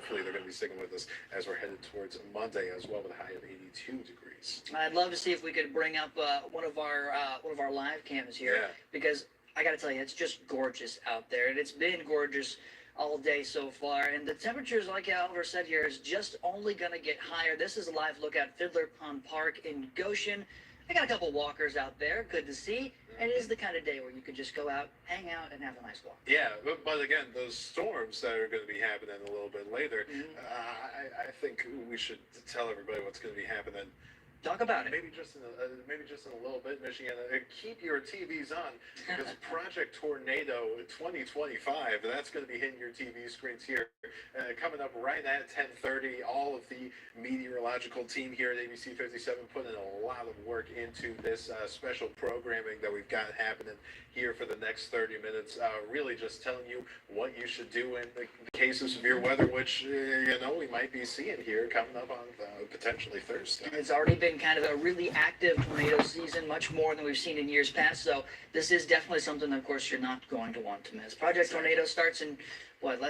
hopefully they're going to be sticking with us as we're headed towards Monday as well, with a high of 82 degrees. I'd love to see if we could bring up one of our live cams here, because I got to tell you, it's just gorgeous out there, and it's been gorgeous all day so far. And the temperatures, like Oliver said here, is just only going to get higher. This is a live look at Fiddler Pond Park in Goshen. I got a couple walkers out there, good to see, and it is the kind of day where you could just go out, hang out, and have a nice walk. Yeah, but again, those storms that are going to be happening a little bit later, I think we should tell everybody what's going to be happening. Talk about it. Maybe just in a little bit, Michigan. Keep your TVs on, because Project Tornado 2025, that's going to be hitting your TV screens here. Coming up right at 10:30. All of the meteorological team here at ABC 57 putting a lot of work into this special programming that we've got happening here for the next 30 minutes. Really just telling you what you should do in the case of severe weather, which, we might be seeing here coming up on potentially Thursday. It's already been kind of a really active tornado season, much more than we've seen in years past. So this is definitely something that, of course, you're not going to want to miss. Project Tornado starts in,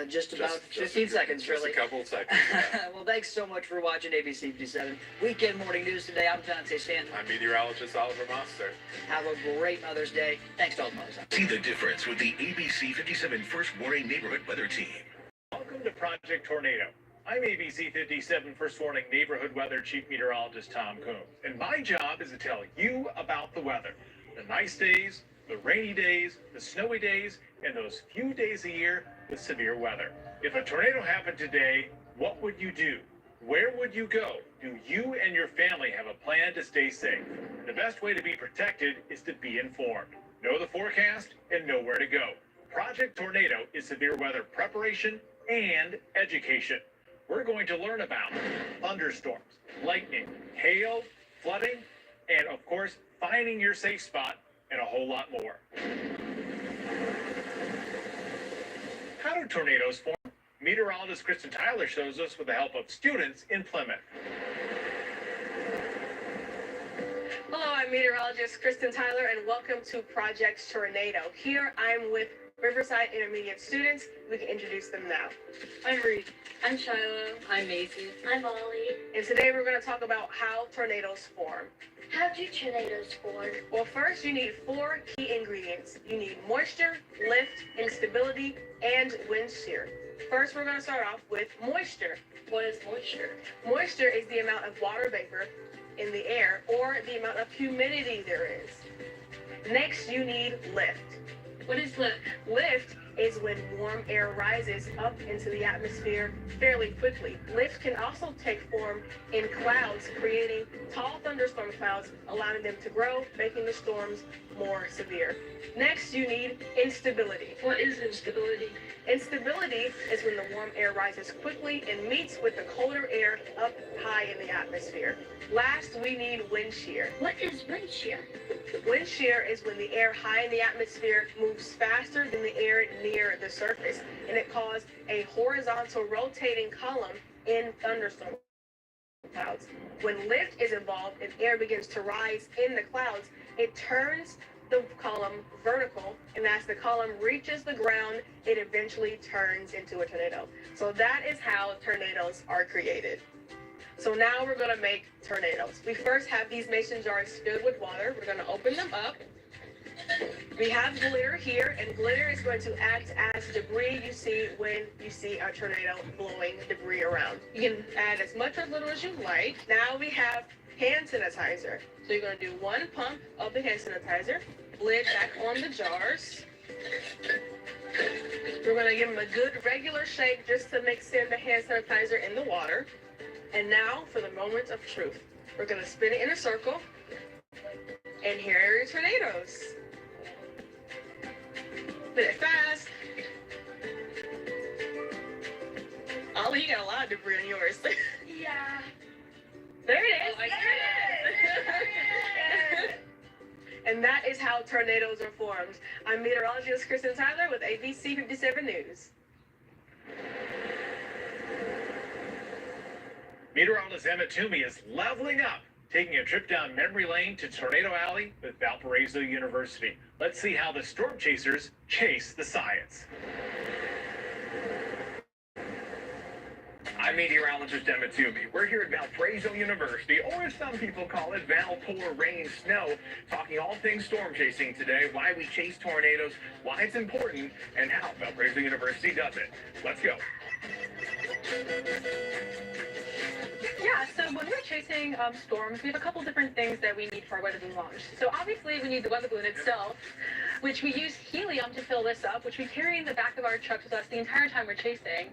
just about 15 seconds, really. Just a couple of seconds. Yeah. Well, thanks so much for watching ABC 57 Weekend Morning News today. I'm Dante Stanton. I'm meteorologist Oliver Monster. Have a great Mother's Day. Thanks to all the mothers. See the difference with the ABC 57 First Warning Neighborhood Weather Team. Welcome to Project Tornado. I'm ABC 57 First Warning Neighborhood Weather Chief Meteorologist Tom Coombs, and my job is to tell you about the weather. The nice days, the rainy days, the snowy days, and those few days a year with severe weather. If a tornado happened today, what would you do? Where would you go? Do you and your family have a plan to stay safe? The best way to be protected is to be informed. Know the forecast and know where to go. Project Tornado is severe weather preparation and education. We're going to learn about thunderstorms, lightning, hail, flooding, and of course, finding your safe spot, and a whole lot more. How do tornadoes form? Meteorologist Kristen Tyler shows us with the help of students in Plymouth. Hello, I'm meteorologist Kristen Tyler, and welcome to Project Tornado. Here I'm with Riverside Intermediate students. We can introduce them now. I'm Reed. I'm Shiloh. I'm Macy. I'm Ollie. And today we're going to talk about how tornadoes form. How do tornadoes form? Well, first you need 4 key ingredients. You need moisture, lift, instability, and wind shear. First, we're going to start off with moisture. What is moisture? Moisture is the amount of water vapor in the air, or the amount of humidity there is. Next, you need lift. What is lift? Lift is when warm air rises up into the atmosphere fairly quickly. Lift can also take form in clouds, creating tall thunderstorm clouds, allowing them to grow, making the storms more severe. Next, you need instability. What is instability? Instability is when the warm air rises quickly and meets with the colder air up high in the atmosphere. Last, we need wind shear. What is wind shear? Wind shear is when the air high in the atmosphere moves faster than the air near the surface, and it causes a horizontal rotating column in thunderstorm clouds. When lift is involved and air begins to rise in the clouds, it turns the column vertical, and as the column reaches the ground, it eventually turns into a tornado. So that is how tornadoes are created. So now we're going to make tornadoes. We first have these mason jars filled with water. We're going to open them up. We have glitter here, and glitter is going to act as debris you see when you see a tornado blowing debris around. You can add as much or as little as you like. Now we have hand sanitizer. So you're going to do 1 pump of the hand sanitizer, lid back on the jars. We're going to give them a good regular shake just to mix in the hand sanitizer in the water. And now for the moment of truth. We're going to spin it in a circle. And here are your tornadoes. Spin it fast. Ollie, you got a lot of debris on yours. Yeah. There it is. Oh, I did it. And that is how tornadoes are formed. I'm meteorologist Kristen Tyler with ABC 57 News. Meteorologist Emma Toomey is leveling up, taking a trip down memory lane to Tornado Alley with Valparaiso University. Let's see how the storm chasers chase the science. I'm meteorologist Emmett Toomey. We're here at Valparaiso University, or as some people call it, Valpour Rain Snow, talking all things storm chasing today, why we chase tornadoes, why it's important, and how Valparaiso University does it. Let's go. Yeah, so when we're chasing storms, we have a couple different things that we need for our weather balloon launch. So obviously we need the weather balloon itself, which we use helium to fill this up, which we carry in the back of our trucks with us the entire time we're chasing.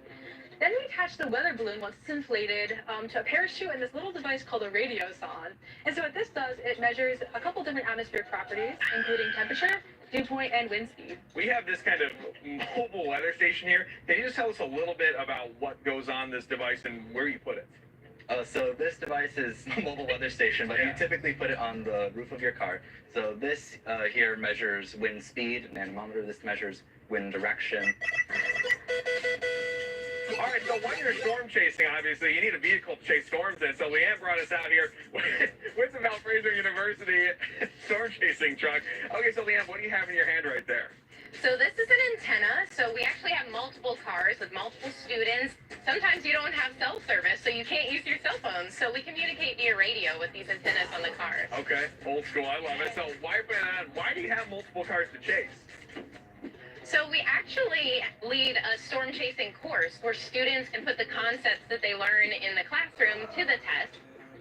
Then we attach the weather balloon once it's inflated to a parachute and this little device called a radiosonde. And so what this does, it measures a couple different atmospheric properties, including temperature, dew point, and wind speed. We have this kind of mobile weather station here. Can you just tell us a little bit about what goes on this device and where you put it? So this device is a mobile weather station, but you typically put it on the roof of your car. So this here measures wind speed, an anemometer. This measures wind direction. All right, so when you're storm chasing, obviously, you need a vehicle to chase storms in. So Leanne brought us out here with the Valparaiso University storm chasing truck. Okay, so Leanne, what do you have in your hand right there? So this is an antenna. So we actually have multiple cars with multiple students. Sometimes you don't have cell service, so you can't use your cell phone. So we communicate via radio with these antennas on the cars. Okay, old school. I love it. So why do you have multiple cars to chase? So we actually lead a storm chasing course where students can put the concepts that they learn in the classroom to the test.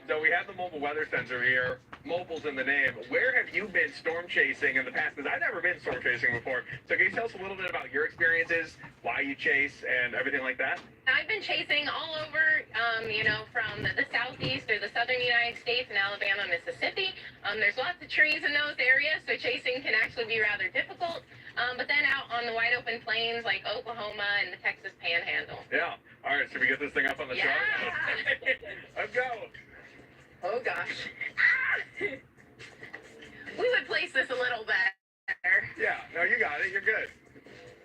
So we have the mobile weather sensor here. Mobile's in the name. Where have you been storm chasing in the past? Because I've never been storm chasing before. So can you tell us a little bit about your experiences, why you chase, and everything like that? I've been chasing all over, from the southeast or the southern United States and Alabama, Mississippi. There's lots of trees in those areas, so chasing can actually be rather difficult. But then out on the wide open plains like Oklahoma and the Texas Panhandle. Yeah. All right, should we get this thing up on the truck? Let's go. Oh gosh. We would place this a little better. Yeah, no, you got it. You're good.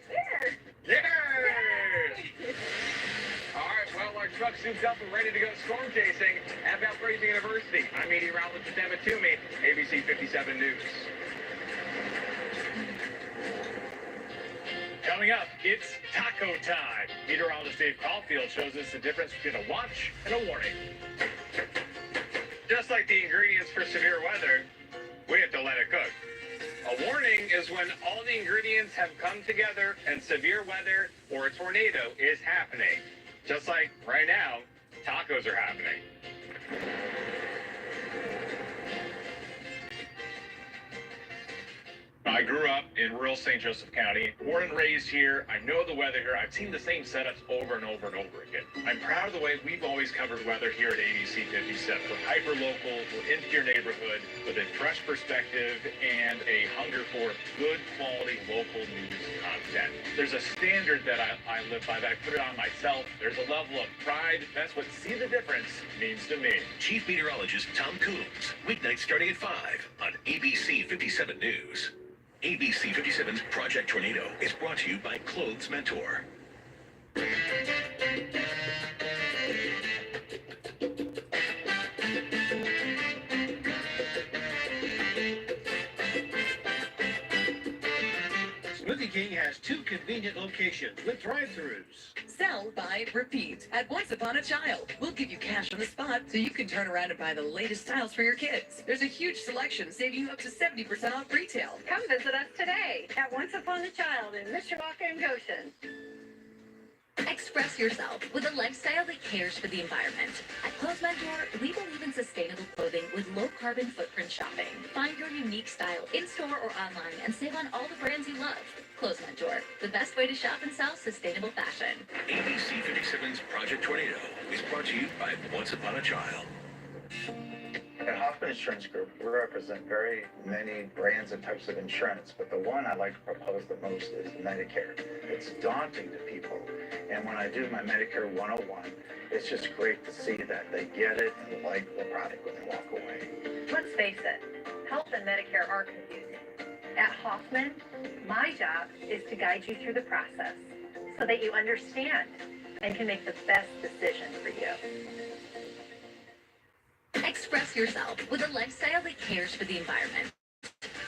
There. Yay! All right, well, our truck suits up and ready to go storm chasing at Valparaiso University. I'm meteorologist Emmett Toomey, ABC 57 News. Coming up, it's taco time. Meteorologist Dave Caulfield shows us the difference between a watch and a warning. Just like the ingredients for severe weather, we have to let it cook. A warning is when all the ingredients have come together and severe weather or a tornado is happening. Just like right now, tacos are happening. I grew up in rural St. Joseph County, born and raised here. I know the weather here. I've seen the same setups over and over and over again. I'm proud of the way we've always covered weather here at ABC 57. We're hyper-local, we're into your neighborhood with a fresh perspective and a hunger for good quality local news content. There's a standard that I live by, that I put it on myself. There's a level of pride. That's what See the Difference means to me. Chief Meteorologist Tom Coombs, weeknights starting at 5 on ABC 57 News. ABC 57's Project Tornado is brought to you by Clothes Mentor. Smoothie King has 2 convenient locations with drive-thrus. Sell, buy, repeat. At Once Upon a Child, we'll give you cash on the spot so you can turn around and buy the latest styles for your kids. There's a huge selection, saving you up to 70% off retail. Come visit us today at Once Upon a Child in Mishawaka and Goshen. Express yourself with a lifestyle that cares for the environment. At Clothes Mentor, we believe in sustainable clothing with low carbon footprint shopping. Find your unique style in-store or online and save on all the brands you love. Clothes Mentor, the best way to shop and sell sustainable fashion. ABC 57's Project Tornado is brought to you by Once Upon a Child. At Hoffman Insurance Group, we represent very many brands and types of insurance, but the one I like to propose the most is Medicare. It's daunting to people, and when I do my Medicare 101, it's just great to see that they get it and like the product when they walk away. Let's face it, health and Medicare are confusing. At Hoffman, my job is to guide you through the process so that you understand and can make the best decision for you. Express yourself with a lifestyle that cares for the environment.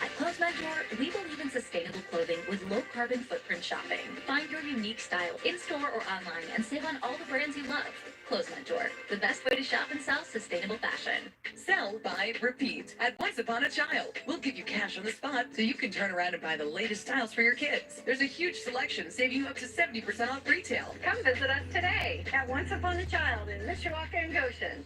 At Clothes Mentor, we believe in sustainable clothing with low carbon footprint shopping. Find your unique style in-store or online and save on all the brands you love. Clothes Mentor, the best way to shop and sell sustainable fashion. Sell, buy, repeat. At Once Upon a Child, we'll give you cash on the spot so you can turn around and buy the latest styles for your kids. There's a huge selection, saving you up to 70% off retail. Come visit us today at Once Upon a Child in Mishawaka and Goshen.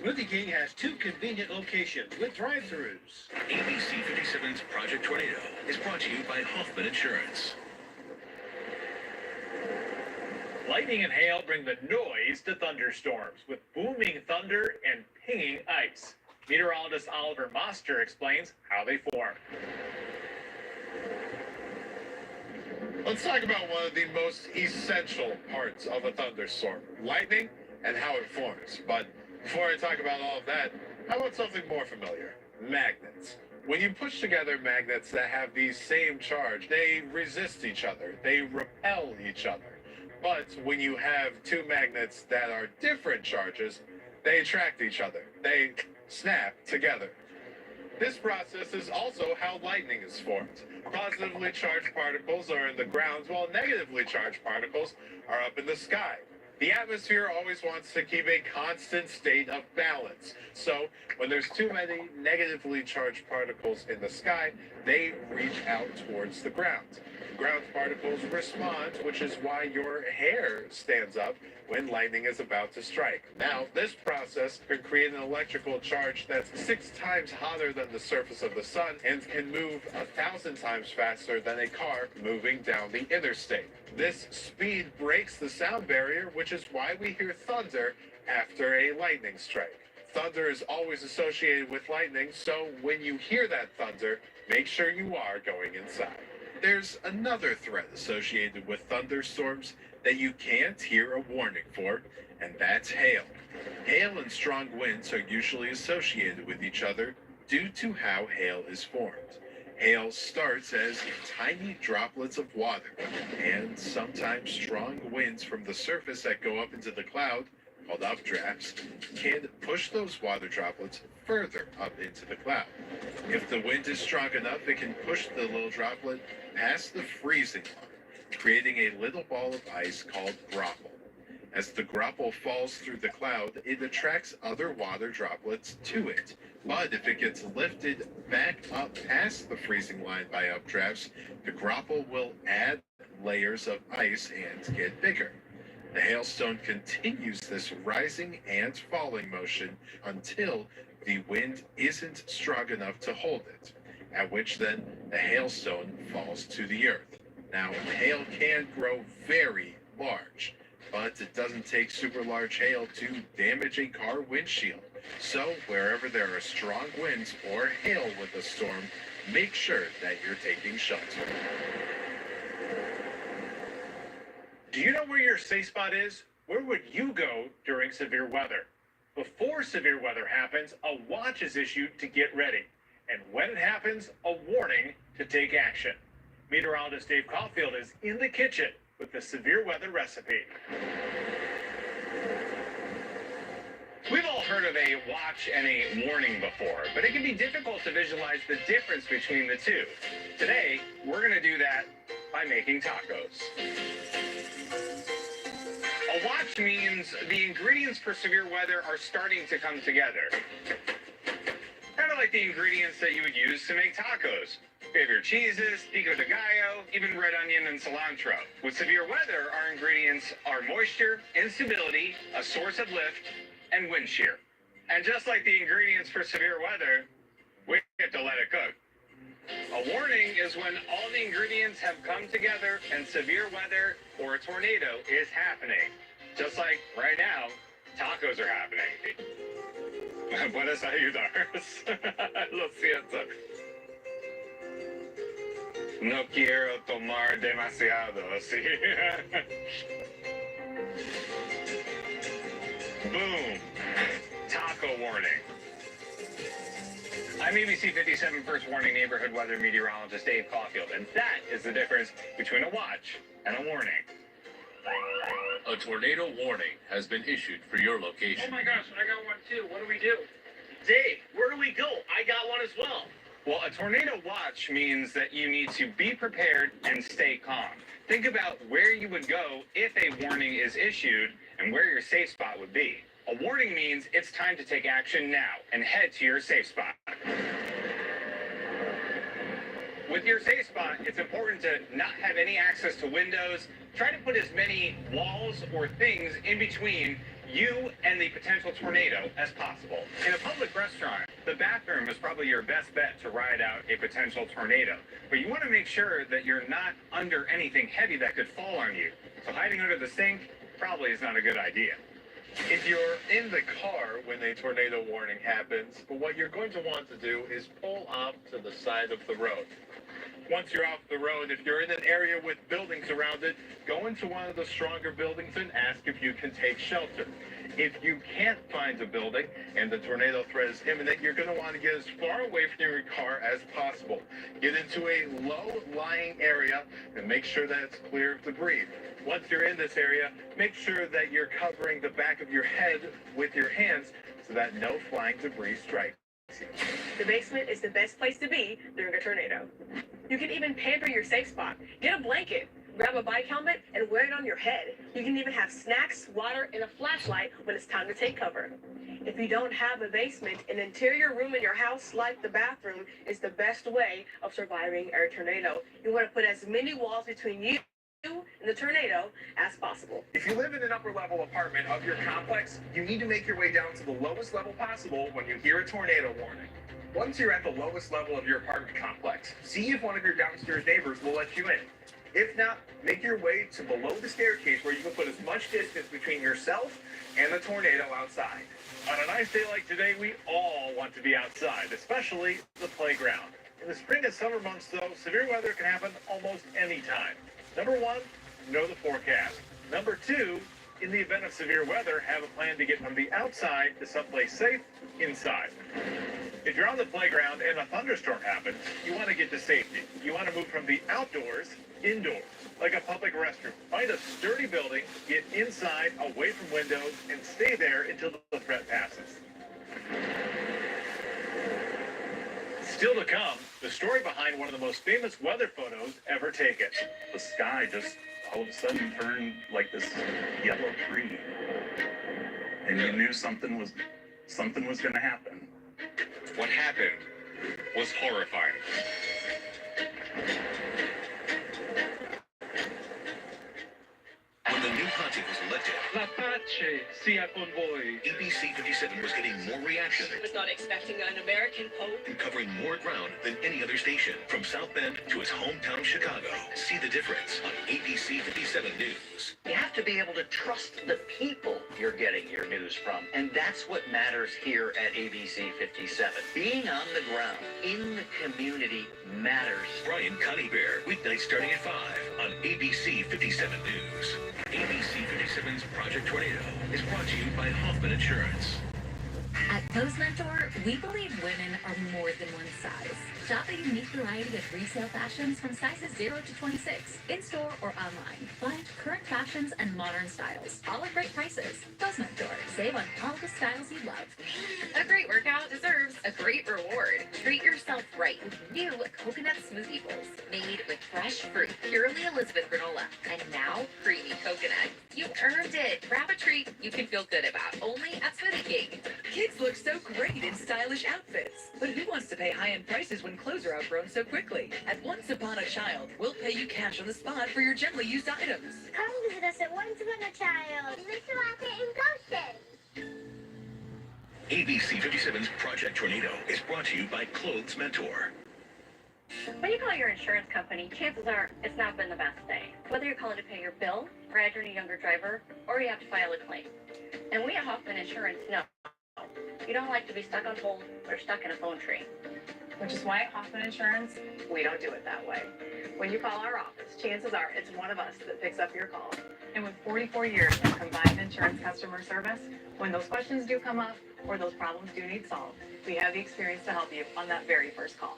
Smoothie King has 2 convenient locations with drive-thrus. ABC 57's Project Tornado is brought to you by Hoffman Insurance. Lightning and hail bring the noise to thunderstorms with booming thunder and pinging ice. Meteorologist Oliver Moster explains how they form. Let's talk about one of the most essential parts of a thunderstorm, lightning and how it forms. But before I talk about all of that, how about something more familiar? Magnets. When you push together magnets that have the same charge, they resist each other, they repel each other. But when you have 2 magnets that are different charges, they attract each other. They snap together. This process is also how lightning is formed. Positively charged particles are in the ground, while negatively charged particles are up in the sky. The atmosphere always wants to keep a constant state of balance. So when there's too many negatively charged particles in the sky, they reach out towards the ground. Ground particles respond, which is why your hair stands up when lightning is about to strike. Now, this process can create an electrical charge that's 6 times hotter than the surface of the sun and can move 1,000 times faster than a car moving down the interstate. This speed breaks the sound barrier, which is why we hear thunder after a lightning strike. Thunder is always associated with lightning, so when you hear that thunder, make sure you are going inside. There's another threat associated with thunderstorms that you can't hear a warning for, and that's hail. Hail and strong winds are usually associated with each other due to how hail is formed. Hail starts as tiny droplets of water, and sometimes strong winds from the surface that go up into the cloud, called updrafts, can push those water droplets further up into the cloud. If the wind is strong enough, it can push the little droplet past the freezing line, creating a little ball of ice called graupel. As the graupel falls through the cloud, it attracts other water droplets to it. But if it gets lifted back up past the freezing line by updrafts, the graupel will add layers of ice and get bigger. The hailstone continues this rising and falling motion until the wind isn't strong enough to hold it, at which then the hailstone falls to the earth. Now, hail can grow very large, but it doesn't take super large hail to damage a car windshield. So, wherever there are strong winds or hail with a storm, make sure that you're taking shelter. Do you know where your safe spot is? Where would you go during severe weather? Before severe weather happens, a watch is issued to get ready. And when it happens, a warning to take action. Meteorologist Dave Caulfield is in the kitchen with the severe weather recipe. We've all heard of a watch and a warning before, but it can be difficult to visualize the difference between the two. Today, we're going to do that by making tacos. A watch means the ingredients for severe weather are starting to come together. Kind of like the ingredients that you would use to make tacos. We have your cheeses, pico de gallo, even red onion and cilantro. With severe weather, our ingredients are moisture, instability, a source of lift, and wind shear. And just like the ingredients for severe weather, we have to let it cook. A warning is when all the ingredients have come together and severe weather or a tornado is happening. Just like right now, tacos are happening. Puedes ayudarnos. Lo siento. No quiero tomar demasiado, sí. Boom. Taco warning. I'm ABC 57 First Warning Neighborhood Weather Meteorologist Dave Caulfield, and that is the difference between a watch and a warning. A tornado warning has been issued for your location. Oh my gosh, I got one too. What do we do? Dave, where do we go? I got one as well. Well, a tornado watch means that you need to be prepared and stay calm. Think about where you would go if a warning is issued and where your safe spot would be. A warning means it's time to take action now and head to your safe spot. With your safe spot, it's important to not have any access to windows. Try to put as many walls or things in between you and the potential tornado as possible. In a public restaurant, the bathroom is probably your best bet to ride out a potential tornado. But you want to make sure that you're not under anything heavy that could fall on you. So hiding under the sink probably is not a good idea. If you're in the car when a tornado warning happens, what you're going to want to do is pull off to the side of the road. Once you're off the road, if you're in an area with buildings around it, go into one of the stronger buildings and ask if you can take shelter. If you can't find a building and the tornado threat is imminent, you're going to want to get as far away from your car as possible. Get into a low-lying area and make sure that it's clear of debris. Once you're in this area, make sure that you're covering the back of your head with your hands so that no flying debris strikes you. The basement is the best place to be during a tornado. You can even pamper your safe spot. Get a blanket, grab a bike helmet, and wear it on your head. You can even have snacks, water, and a flashlight when it's time to take cover. If you don't have a basement, an interior room in your house, like the bathroom, is the best way of surviving a tornado. You want to put as many walls between you and the tornado as possible. If you live in an upper-level apartment of your complex, you need to make your way down to the lowest level possible when you hear a tornado warning. Once you're at the lowest level of your apartment complex, see if one of your downstairs neighbors will let you in. If not, make your way to below the staircase where you can put as much distance between yourself and the tornado outside. On a nice day like today, we all want to be outside, especially the playground. In the spring and summer months, though, severe weather can happen almost any time. Number one, know the forecast. Number two, in the event of severe weather, have a plan to get from the outside to someplace safe inside. If you're on the playground and a thunderstorm happens, you want to get to safety. You want to move from the outdoors indoors, like a public restroom. Find a sturdy building, get inside, away from windows, and stay there until the threat passes. Still to come, the story behind one of the most famous weather photos ever taken. The sky just all of a sudden turned like this yellow green, and you knew something was going to happen. What happened was horrifying. When the new Conte was elected, La pace sia con voi. ABC 57 was getting more reaction I was not expecting an American Pope. and covering more ground than any other station. From South Bend to his hometown of Chicago. See the difference on ABC 57 News. You have to be able to trust the people you're getting your news from. And that's what matters here at ABC 57. Being on the ground, in the community, matters. Brian Connie-Bear, weeknights starting at 5 on ABC 57 News. ABC 57's Project Tornado is brought to you by Hoffman Insurance. At Clothes Mentor, we believe women are more than one size. Shop a unique variety of resale fashions from sizes 0 to 26, in-store or online. Find current fashions and modern styles, all at great prices. Clothes Mentor, save on all the styles you love. A great workout deserves a great reward. Treat yourself right with new coconut smoothie bowls made with fresh fruit, purely Elizabeth granola, and now creamy coconut. You earned it. Grab a treat you can feel good about, only at Smoothie King. Kids look so great in stylish outfits. But who wants to pay high-end prices when clothes are outgrown so quickly? At Once Upon a Child, we'll pay you cash on the spot for your gently used items. Come visit us at Once Upon a Child. Mr. Rocket and Goshen. ABC 57's Project Tornado is brought to you by Clothes Mentor. When you call your insurance company, chances are it's not been the best day. Whether you're calling to pay your bill, or add your new younger driver, or you have to file a claim. And we at Hoffman Insurance know you don't like to be stuck on hold or stuck in a phone tree. Which is why at Hoffman Insurance, we don't do it that way. When you call our office, chances are it's one of us that picks up your call. And with 44 years of combined insurance customer service, when those questions do come up or those problems do need solved, we have the experience to help you on that very first call.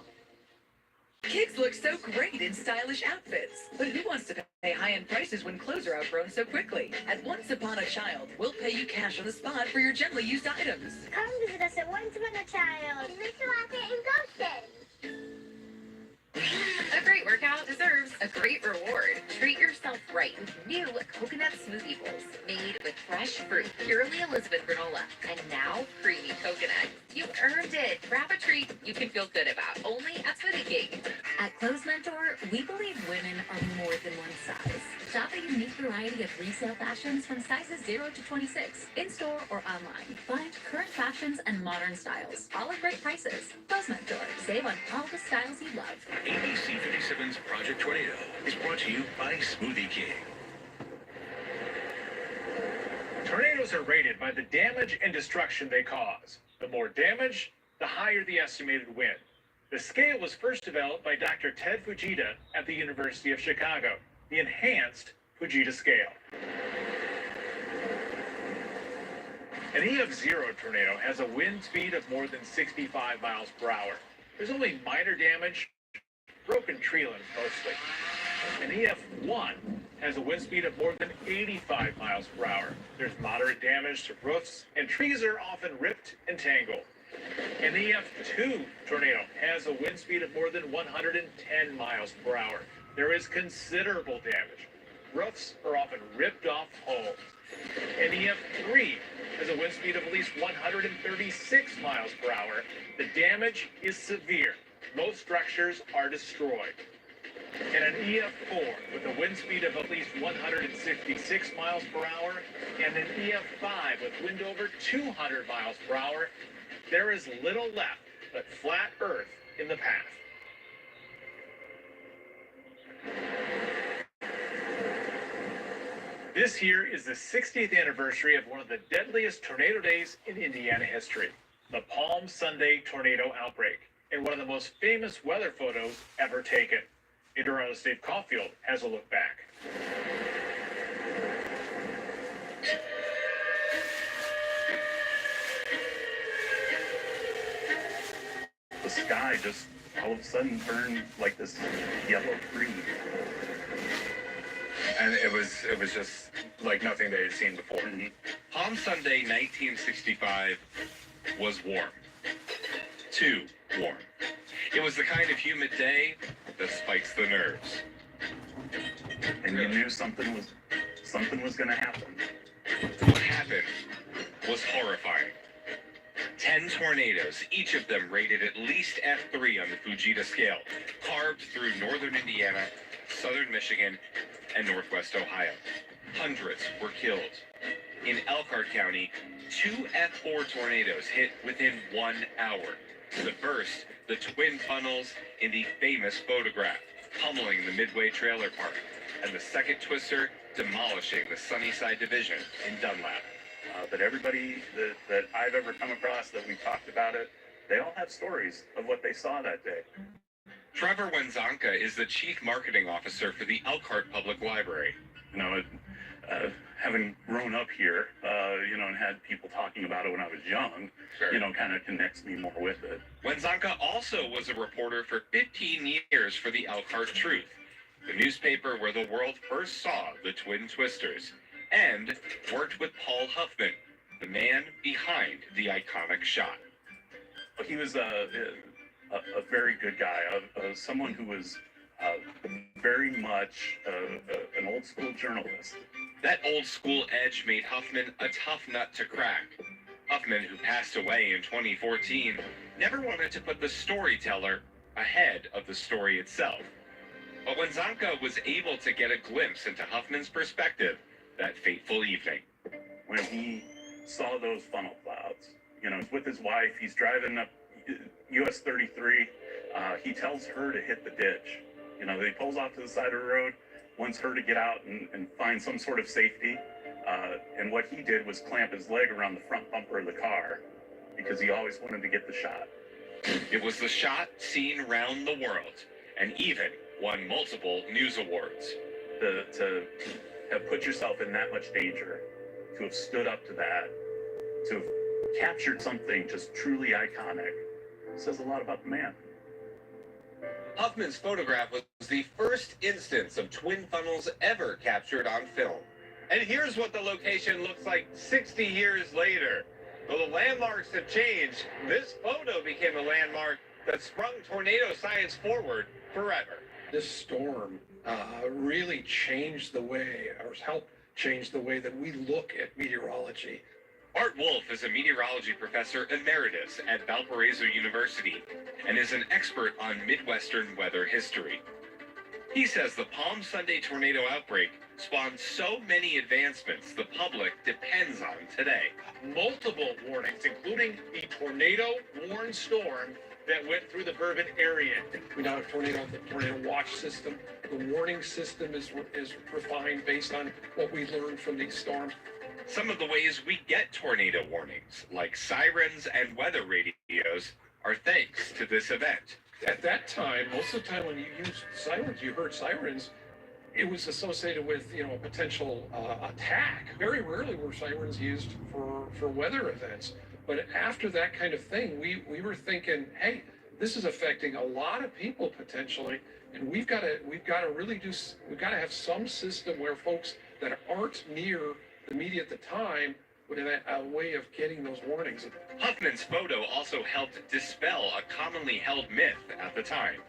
Kids look so great in stylish outfits. But who wants to high-end prices when clothes are outgrown so quickly. At Once Upon a Child, we'll pay you cash on the spot for your gently used items. Come visit us at Once Upon a Child. Mr. Rocket and Ghosted. A great workout deserves a great reward. Treat yourself right with new coconut smoothie bowls made with fresh fruit, purely Elizabeth granola, and now creamy coconut. You earned it. Grab a treat you can feel good about, only at Smoothie King. At Clothes Mentor, we believe women are more than one size. Shop a unique variety of resale fashions from sizes 0 to 26, in-store or online. Find current fashions and modern styles, all at great prices. Clothes Mentor, save on all the styles you love. ABC 57's Project Tornado is brought to you by Smoothie King. Tornadoes are rated by the damage and destruction they cause. The more damage, the higher the estimated wind. The scale was first developed by Dr. Ted Fujita at the University of Chicago, the enhanced Fujita scale. An EF0 tornado has a wind speed of more than 65 miles per hour. There's only minor damage, broken tree limbs mostly. An EF1 has a wind speed of more than 85 miles per hour. There's moderate damage to roofs, and trees are often ripped and tangled. An EF2 tornado has a wind speed of more than 110 miles per hour. There is considerable damage. Roofs are often ripped off homes. An EF3 has a wind speed of at least 136 miles per hour. The damage is severe. Most structures are destroyed. And an EF4 with a wind speed of at least 166 miles per hour and an EF5 with wind over 200 miles per hour, there is little left but flat earth in the path. This year is the 60th anniversary of one of the deadliest tornado days in Indiana history, the Palm Sunday tornado outbreak, and one of the most famous weather photos ever taken. Meteorologist Dave Caulfield has a look back. The sky just all of a sudden turned like this yellow green. And it was just like nothing they had seen before. Palm Sunday 1965 was warm. Too warm. It was the kind of humid day that spikes the nerves. And you knew something was going to happen. What happened was horrifying. 10 tornadoes, each of them rated at least F3 on the Fujita scale, carved through northern Indiana, southern Michigan, and northwest Ohio. Hundreds were killed. In Elkhart County, 2 F4 tornadoes hit within 1 hour. The first, the twin funnels in the famous photograph, pummeling the Midway Trailer Park, and the second twister demolishing the Sunnyside Division in Dunlap. But everybody that I've ever come across that we talked about it, they all have stories of what they saw that day. Trevor Wenzonka is the Chief Marketing Officer for the Elkhart Public Library. You know, having grown up here, and had people talking about it when I was young, kind of connects me more with it. Wenzonka also was a reporter for 15 years for the Elkhart Truth, the newspaper where the world first saw the Twin Twisters, and worked with Paul Huffman, the man behind the iconic shot. He was a very good guy, someone who was very much an old school journalist. That old school edge made Huffman a tough nut to crack. Huffman, who passed away in 2014, never wanted to put the storyteller ahead of the story itself. But Wenzonka was able to get a glimpse into Huffman's perspective that fateful evening. When he saw those funnel clouds, with his wife, he's driving up US 33, he tells her to hit the ditch. He pulls off to the side of the road, wants her to get out and find some sort of safety. And what he did was clamp his leg around the front bumper of the car because he always wanted to get the shot. It was the shot seen round the world and even won multiple news awards. To have put yourself in that much danger, to have stood up to that, to have captured something just truly iconic, says a lot about the man. Huffman's photograph was the first instance of twin funnels ever captured on film. And here's what the location looks like 60 years later. Though the landmarks have changed, this photo became a landmark that sprung tornado science forward forever. This storm really changed the way, or helped change the way that we look at meteorology. Art Wolf is a meteorology professor emeritus at Valparaiso University and is an expert on Midwestern weather history. He says the Palm Sunday tornado outbreak spawned so many advancements the public depends on today. Multiple warnings, including the tornado-warned storm that went through the Bourbon area. We now have the tornado watch system. The warning system is refined based on what we learned from these storms. Some of the ways we get tornado warnings, like sirens and weather radios, are thanks to this event. At that time, most of the time when you used sirens, you heard sirens, it was associated with, a potential attack. Very rarely were sirens used for weather events. But after that kind of thing, we were thinking, hey, this is affecting a lot of people potentially, and we've got to have some system where folks that aren't near the media at the time would have a way of getting those warnings. Huffman's photo also helped dispel a commonly held myth at the time.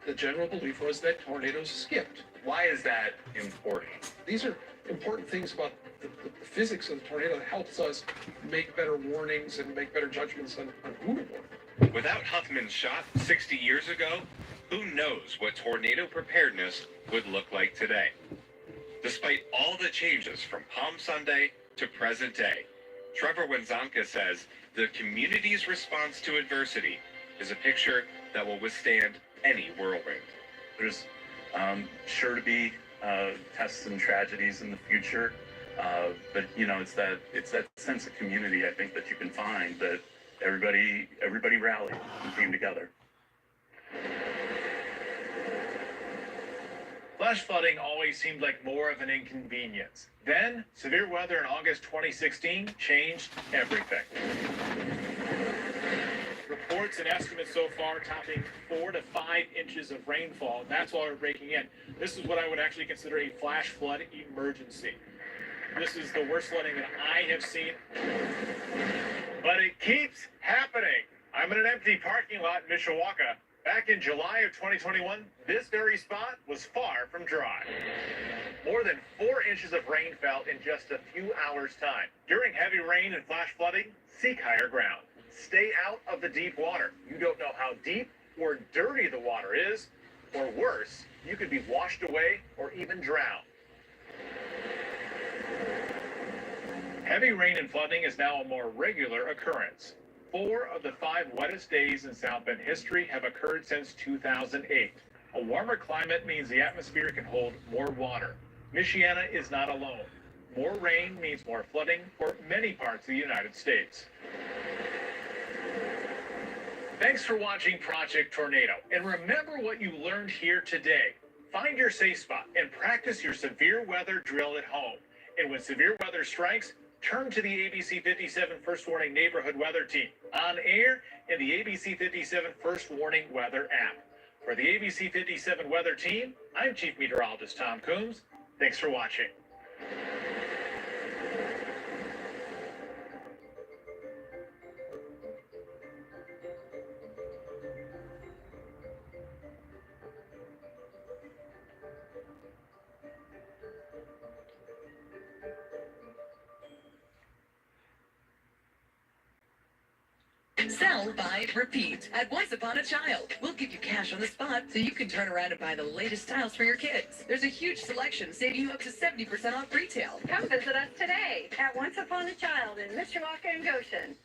The general belief was that tornadoes skipped. Why is that important? These are important things about the physics of the tornado that helps us make better warnings and make better judgments on who to warn. Without Huffman's shot 60 years ago, who knows what tornado preparedness would look like today? Despite all the changes from Palm Sunday to present day, Trevor Wenzonka says the community's response to adversity is a picture that will withstand any whirlwind. There's sure to be tests and tragedies in the future, but it's that sense of community I think that you can find, that everybody rallied and came together. Flash flooding always seemed like more of an inconvenience. Then, severe weather in August 2016 changed everything. Reports and estimates so far topping 4 to 5 inches of rainfall. That's why we're breaking in. This is what I would actually consider a flash flood emergency. This is the worst flooding that I have seen. But it keeps happening. I'm in an empty parking lot in Mishawaka. Back in July of 2021, this very spot was far from dry. More than 4 inches of rain fell in just a few hours' time. During heavy rain and flash flooding, seek higher ground. Stay out of the deep water. You don't know how deep or dirty the water is, or worse, you could be washed away or even drown. Heavy rain and flooding is now a more regular occurrence. 4 of the 5 wettest days in South Bend history have occurred since 2008. A warmer climate means the atmosphere can hold more water. Michiana is not alone. More rain means more flooding for many parts of the United States. Thanks for watching Project Tornado. And remember what you learned here today. Find your safe spot and practice your severe weather drill at home. And when severe weather strikes, turn to the ABC 57 First Warning Neighborhood Weather Team on air in the ABC 57 First Warning Weather app. For the ABC 57 Weather Team, I'm Chief Meteorologist Tom Coombs. Thanks for watching. Sell, buy, repeat. At Once Upon a Child, we'll give you cash on the spot so you can turn around and buy the latest styles for your kids. There's a huge selection, saving you up to 70% off retail. Come visit us today at Once Upon a Child in Mishawaka and Goshen.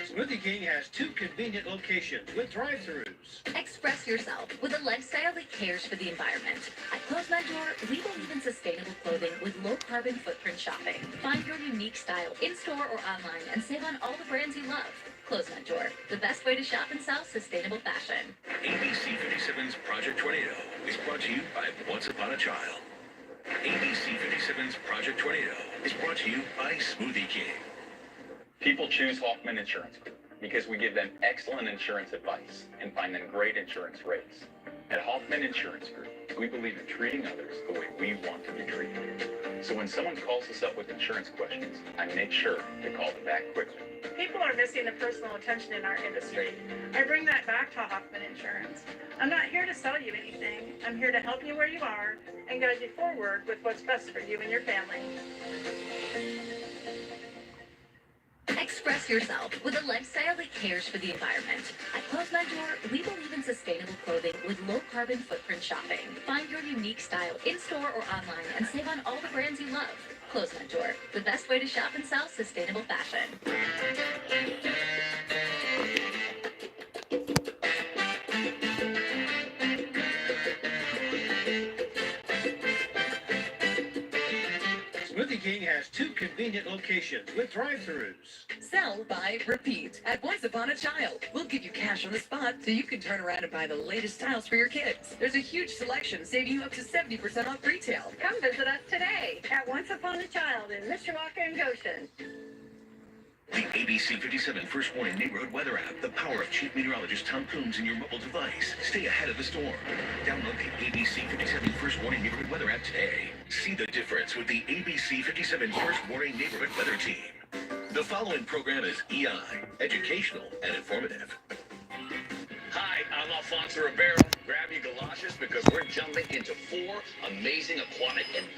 Smoothie King has 2 convenient locations with drive-thrus. Express yourself with a lifestyle that cares for the environment. At Clothes Mentor, we believe in sustainable clothing with low carbon footprint shopping. Find your unique style in-store or online and save on all the brands you love. Clothes Mentor, the best way to shop and sell sustainable fashion. ABC 57's Project Tornado is brought to you by Once Upon a Child. ABC 57's Project Tornado is brought to you by Smoothie King. People choose Hoffman Insurance Group because we give them excellent insurance advice and find them great insurance rates. At Hoffman Insurance Group, we believe in treating others the way we want to be treated. So when someone calls us up with insurance questions, I make sure to call them back quickly. People are missing the personal attention in our industry. I bring that back to Hoffman Insurance. I'm not here to sell you anything. I'm here to help you where you are and guide you forward with what's best for you and your family. Express yourself with a lifestyle that cares for the environment. At Clothes Mentor, we believe in sustainable clothing with low carbon footprint shopping. Find your unique style in-store or online and save on all the brands you love. Clothes Mentor, the best way to shop and sell sustainable fashion. Smoothie King has 2 convenient locations with drive-thrus. Sell, buy, repeat. At Once Upon a Child, we'll give you cash on the spot so you can turn around and buy the latest styles for your kids. There's a huge selection, saving you up to 70% off retail. Come visit us today at Once Upon a Child in Mishawaka and Goshen. The ABC 57 First Warning Neighborhood Weather app, the power of Chief Meteorologist Tom Coombs in your mobile device. Stay ahead of the storm. Download the ABC 57 First Warning Neighborhood Weather app today. See the difference with the ABC 57 First Warning Neighborhood Weather team. The following program is EI, educational and informative. Hi, I'm Alfonso Ribeiro. Grab your galoshes because we're jumping into 4 amazing aquatic adventures.